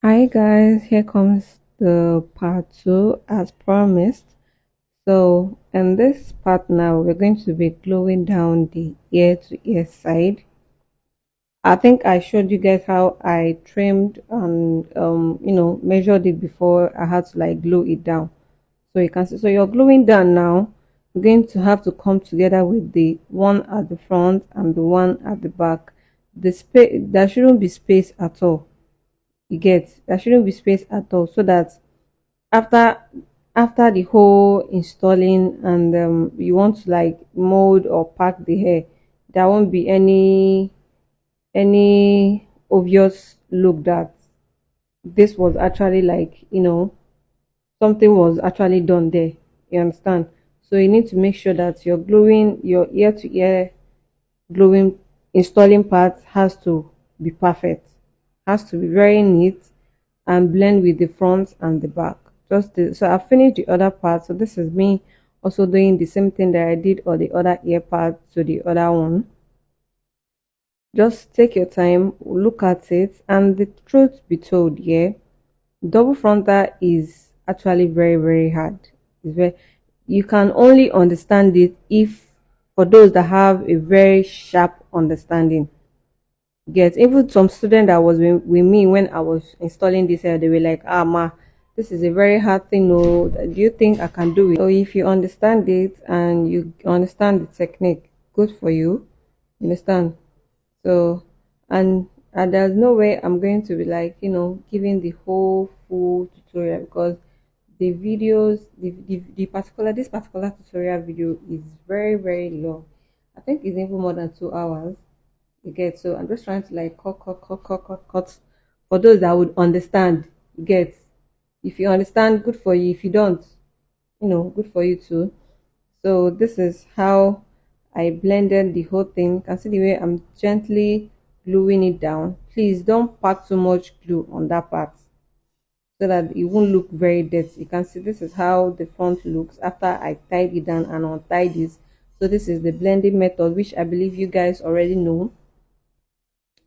Hi guys, here comes the part two as promised. So in this part now, we're going to be gluing down the ear to ear side. I think I showed you guys how I trimmed and measured it before I had to like glue it down. So you can see, so you're gluing down now. You're going to have to come together with the one at the front and the one at the back. The space there shouldn't be space at all. You get there shouldn't be space at all, so that after the whole installing and you want to like mold or pack the hair, there won't be any obvious look that this was actually like something was actually done there. You understand? So you need to make sure that your gluing, your ear to ear gluing installing part has to be perfect, has to be very neat and blend with the front and the back. So I finished the other part. So this is me also doing the same thing that I did on the other ear part to the other one. Just take your time, look at it, and the truth be told, yeah, double frontal is actually very hard. It's very, you can only understand it if for those that have a very sharp understanding. Get even some student that was with me when I was installing this hair, they were like, ah ma, this is a very hard thing. No, do you think I can do it? So if you understand it and you understand the technique, good for you. You understand? So and there's no way I'm going to be like, giving the whole full tutorial because the videos the particular this particular tutorial video is very long. I think it's even more than 2 hours. You get, so I'm just trying to like cut for those that would understand. You get, if you understand, good for you. If you don't, good for you too. So this is how I blended the whole thing. You can see the way I'm gently gluing it down. Please don't pack too much glue on that part so that it won't look very dirty. You can see this is how the front looks after I tied it down and untied this. So this is the blending method, which I believe you guys already know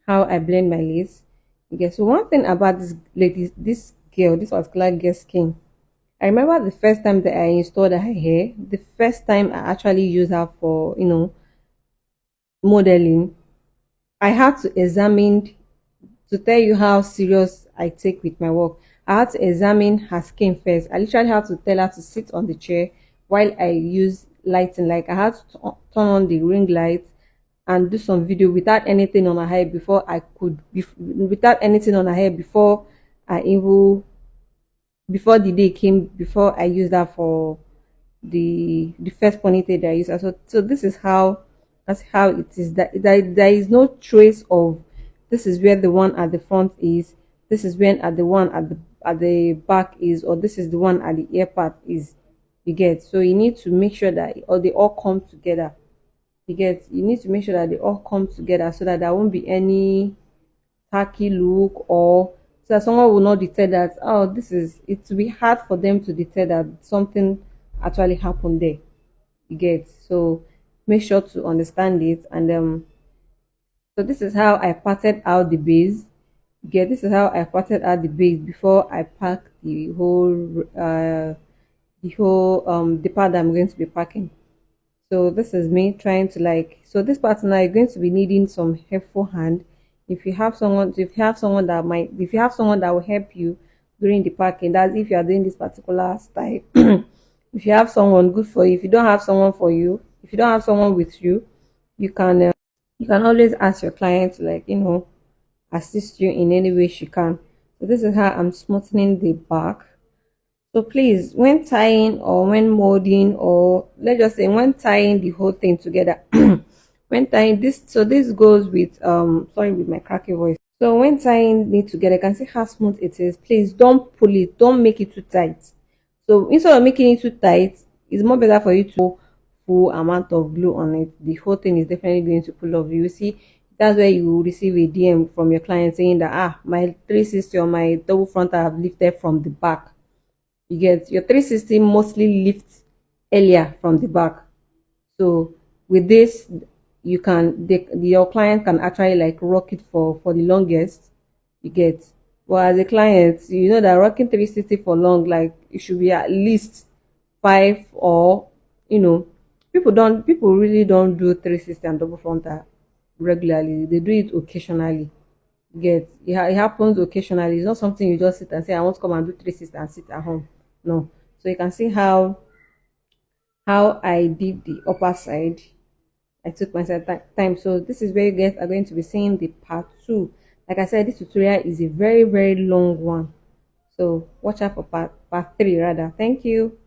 how I blend my lace. Okay, so one thing about this lady, this girl, this particular girl skin, I remember the first time that I installed her hair, the first time I actually used her for, modeling, I had to examine, to tell you how serious I take with my work. I had to examine her skin first. I literally had to tell her to sit on the chair while I use lighting. Like I had to turn on the ring light and do some video without anything on her hair before I could, without anything on her hair before I even, before the day came, before I used that for the first ponytail that I used. So this is how, that's how it is. That there is no trace of this is where the one at the front is, this is when at the one at the back is, or this is the one at the ear part is. You get, so you need to make sure that or they all come together. You need to make sure that they all come together so that there won't be any tacky look, or so that someone will not detect that, oh, this is, it will be hard for them to detect that something actually happened there. You get, so make sure to understand it. And so this is how I parted out the base. You get, this is how I parted out the base before I pack the whole the part that I'm going to be packing. So this is me trying to like, so this part now you're going to be needing some helpful hand. If you have someone that will help you during the packing, that's if you are doing this particular style. If you have someone, good for you. If you don't have someone for you, if you don't have someone with you, you can always ask your client to like, assist you in any way she can. So this is how I'm smoothing the back. So please, when tying or when molding, or let's just say when tying the whole thing together, when tying this, so this goes with sorry with my cracky voice. So when tying it together, you can see how smooth it is. Please don't pull it, don't make it too tight. So instead of making it too tight, it's more better for you to full amount of glue on it. The whole thing is definitely going to pull off. You will see that's where you will receive a DM from your client saying that my 360 or my double frontal have lifted from the back. You get, your 360 mostly lifts earlier from the back. So with this, you can your client can actually like rock it for the longest. You get, But as a client, you know that rocking 360 for long, like it should be at least five, or people really don't do 360 and double frontal regularly. They do it occasionally. It happens occasionally. It's not something you just sit and say, I want to come and do 360 and sit at home. No. So you can see how I did the upper side. I took myself time. So this is where you guys are going to be seeing the part two. Like I said, this tutorial is a very, very long one. So watch out for part three rather. Thank you.